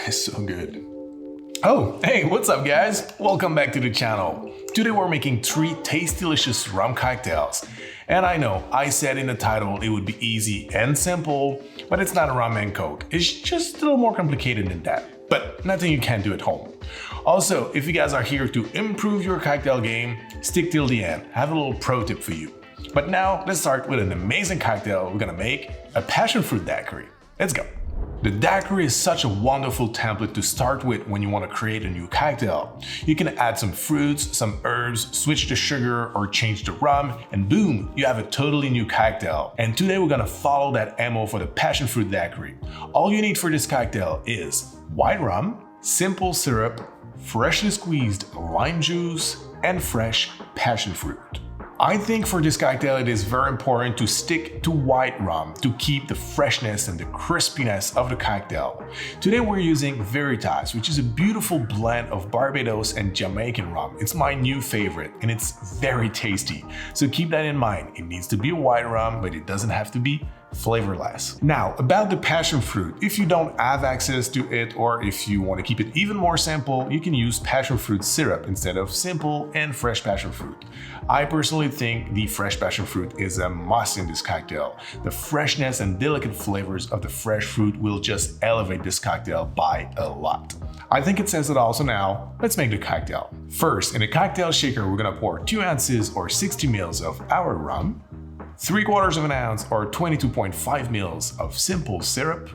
It's so good. Oh, hey, what's up guys? Welcome back to the channel. Today we're making 3 tasty delicious rum cocktails. And I know, I said in the title it would be easy and simple, but it's not a rum and coke. It's just a little more complicated than that. But nothing you can't do at home. Also, if you guys are here to improve your cocktail game, stick till the end. I have a little pro tip for you. But now, let's start with an amazing cocktail we're gonna make, a Passion Fruit Daiquiri. Let's go. The daiquiri is such a wonderful template to start with when you want to create a new cocktail. You can add some fruits, some herbs, switch the sugar or change the rum, and boom, you have a totally new cocktail. And today we're gonna follow that MO for the Passion Fruit Daiquiri. All you need for this cocktail is white rum, simple syrup, freshly squeezed lime juice, and fresh passion fruit. I think for this cocktail it is very important to stick to white rum to keep the freshness and the crispiness of the cocktail. Today we're using Veritas, which is a beautiful blend of Barbados and Jamaican rum. It's my new favorite and it's very tasty. So keep that in mind. It needs to be a white rum, but it doesn't have to be flavorless. Now, about the passion fruit, if you don't have access to it or if you want to keep it even more simple, you can use passion fruit syrup instead of simple and fresh passion fruit. I personally think the fresh passion fruit is a must in this cocktail. The freshness and delicate flavors of the fresh fruit will just elevate this cocktail by a lot. I think it says it all, so now let's make the cocktail. First, in a cocktail shaker, we're gonna pour 2 ounces or 60 ml of our rum, 3/4 of an ounce or 22.5 ml of simple syrup,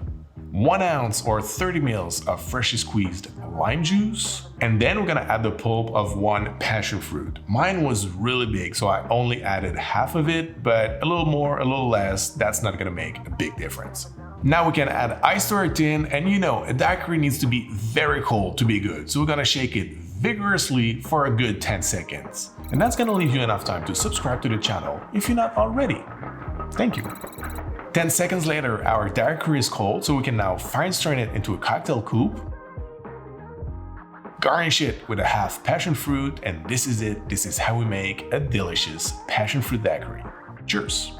1 ounce or 30 ml of freshly squeezed lime juice, and then we're gonna add the pulp of 1 passion fruit. Mine was really big, so I only added half of it, but a little more, a little less, that's not gonna make a big difference. Now we can add ice to our tin, and you know, a daiquiri needs to be very cold to be good, so we're gonna shake it vigorously for a good 10 seconds. And that's gonna leave you enough time to subscribe to the channel if you're not already. Thank you. 10 seconds later, our daiquiri is cold, so we can now fine strain it into a cocktail coupe. Garnish it with a half passion fruit, and this is it. This is how we make a delicious passion fruit daiquiri. Cheers.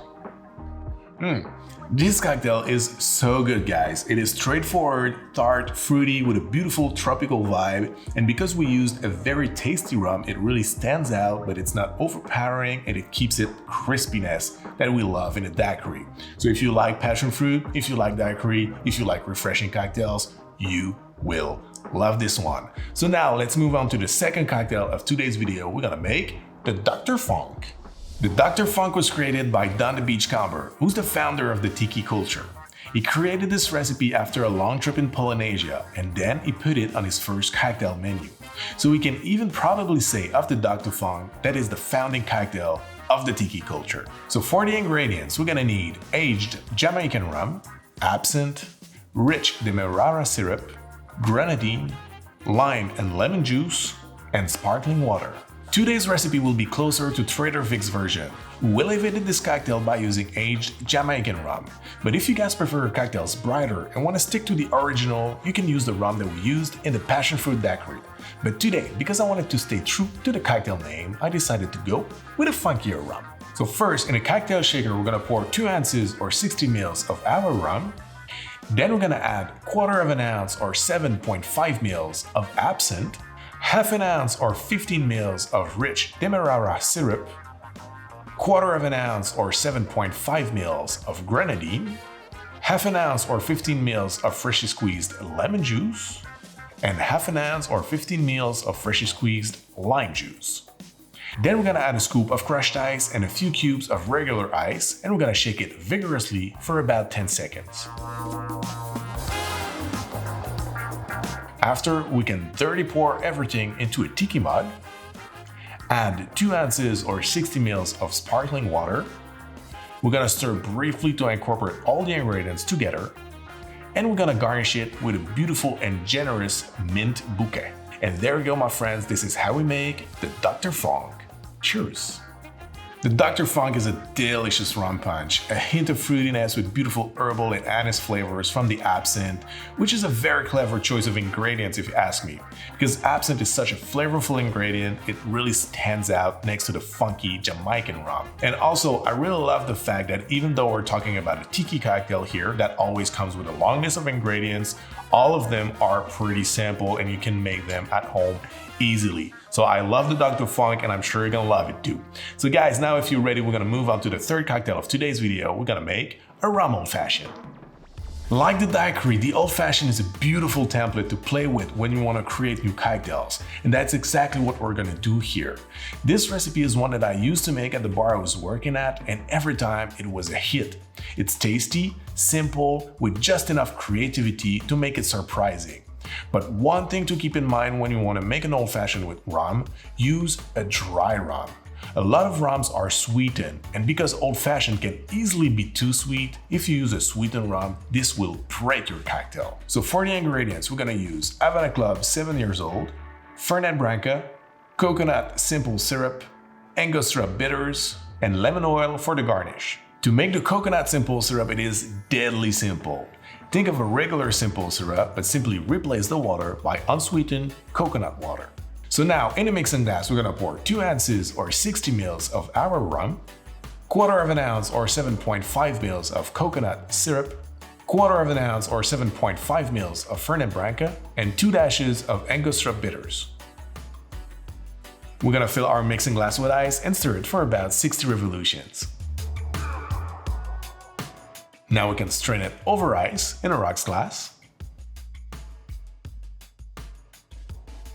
This cocktail is so good, guys. It is straightforward, tart, fruity with a beautiful tropical vibe, and because we used a very tasty rum, it really stands out, but it's not overpowering and it keeps it crispiness that we love in a daiquiri. So if you like passion fruit, if you like daiquiri, if you like refreshing cocktails, you will love this one. So now let's move on to the second cocktail of today's video. We're gonna make the Dr. Funk. The Dr. Funk was created by Don the Beachcomber, who's the founder of the Tiki culture. He created this recipe after a long trip in Polynesia, and then he put it on his first cocktail menu. So we can even probably say of the Dr. Funk that is the founding cocktail of the Tiki culture. So for the ingredients, we're gonna need aged Jamaican rum, absinthe, Rich Dememrara syrup, grenadine, lime and lemon juice, and sparkling water. Today's recipe will be closer to Trader Vic's version, who elevated this cocktail by using aged Jamaican rum. But if you guys prefer cocktails brighter and want to stick to the original, you can use the rum that we used in the Passion Fruit Daiquiri. But today, because I wanted to stay true to the cocktail name, I decided to go with a funkier rum. So first, in a cocktail shaker, we're gonna pour 2 ounces or 60 ml of our rum. Then we're gonna add 1/4 of an ounce or 7.5 ml of absinthe, half an ounce or 15 ml of Rich Dememrara syrup, 1/4 of an ounce or 7.5 ml of grenadine, half an ounce or 15 ml of freshly squeezed lemon juice, and half an ounce or 15 ml of freshly squeezed lime juice. Then we're gonna add a scoop of crushed ice and a few cubes of regular ice, and we're gonna shake it vigorously for about 10 seconds. After, we can dirty pour everything into a tiki mug, add 2 ounces or 60 ml of sparkling water. We're gonna stir briefly to incorporate all the ingredients together, and we're gonna garnish it with a beautiful and generous mint bouquet. And there you go, my friends, this is how we make the Dr. Funk. Cheers! The Dr. Funk is a delicious rum punch, a hint of fruitiness with beautiful herbal and anise flavors from the Absinth, which is a very clever choice of ingredients if you ask me. Because Absinth is such a flavorful ingredient, it really stands out next to the funky Jamaican rum. And also, I really love the fact that even though we're talking about a tiki cocktail here that always comes with a long list of ingredients, all of them are pretty simple and you can make them at home easily. So I love the Dr. Funk and I'm sure you're gonna love it too. So guys, now if you're ready, we're gonna move on to the third cocktail of today's video. We're gonna make a rum old fashioned. Like the daiquiri, the old fashioned is a beautiful template to play with when you want to create new cocktails, and that's exactly what we're gonna do here. This recipe is one that I used to make at the bar I was working at, and every time it was a hit. It's tasty, simple, with just enough creativity to make it surprising. But one thing to keep in mind when you want to make an old fashioned with rum, use a dry rum. A lot of rums are sweetened, and because old fashioned can easily be too sweet, if you use a sweetened rum, this will break your cocktail. So for the ingredients, we're gonna use Havana Club 7 years old, Fernet Branca, coconut simple syrup, Angostura bitters, and lemon oil for the garnish. To make the coconut simple syrup, it is deadly simple. Think of a regular simple syrup, but simply replace the water by unsweetened coconut water. So now in a mixing glass, we're gonna pour 2 ounces or 60 ml of our rum, 1/4 ounce or 7.5 ml of coconut syrup, 1/4 ounce or 7.5 ml of Fernet Branca, and 2 dashes of Angostura bitters. We're gonna fill our mixing glass with ice and stir it for about 60 revolutions. Now we can strain it over ice in a rocks glass.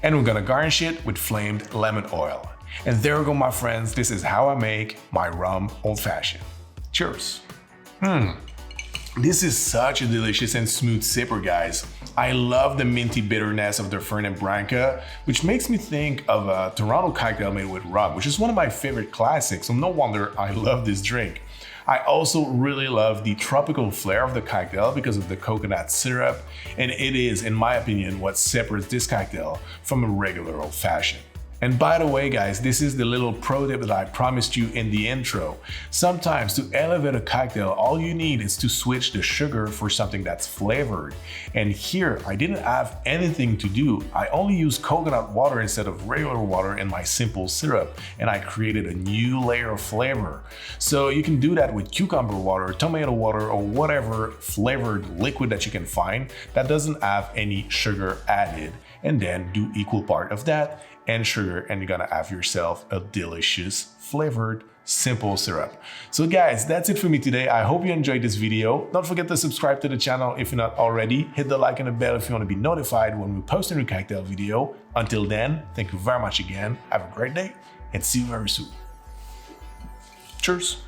And we're gonna garnish it with flamed lemon oil. And there we go, my friends. This is how I make my rum old fashioned. Cheers. This is such a delicious and smooth sipper, guys. I love the minty bitterness of the Fernet Branca, which makes me think of a Toronto cocktail made with rum, which is one of my favorite classics, so no wonder I love this drink. I also really love the tropical flair of the cocktail because of the coconut syrup, and it is, in my opinion, what separates this cocktail from a regular old fashioned. And by the way, guys, this is the little pro tip that I promised you in the intro. Sometimes to elevate a cocktail, all you need is to switch the sugar for something that's flavored. And here, I didn't have anything to do. I only used coconut water instead of regular water in my simple syrup, and I created a new layer of flavor. So you can do that with cucumber water, tomato water, or whatever flavored liquid that you can find that doesn't have any sugar added, and then do equal part of that and sugar, and you're gonna have yourself a delicious flavored simple syrup. So guys, that's it for me today. I hope you enjoyed this video. Don't forget to subscribe to the channel if you're not already. Hit the like and the bell if you want to be notified when we post a new cocktail video. Until then, thank you very much again. Have a great day and see you very soon. Cheers.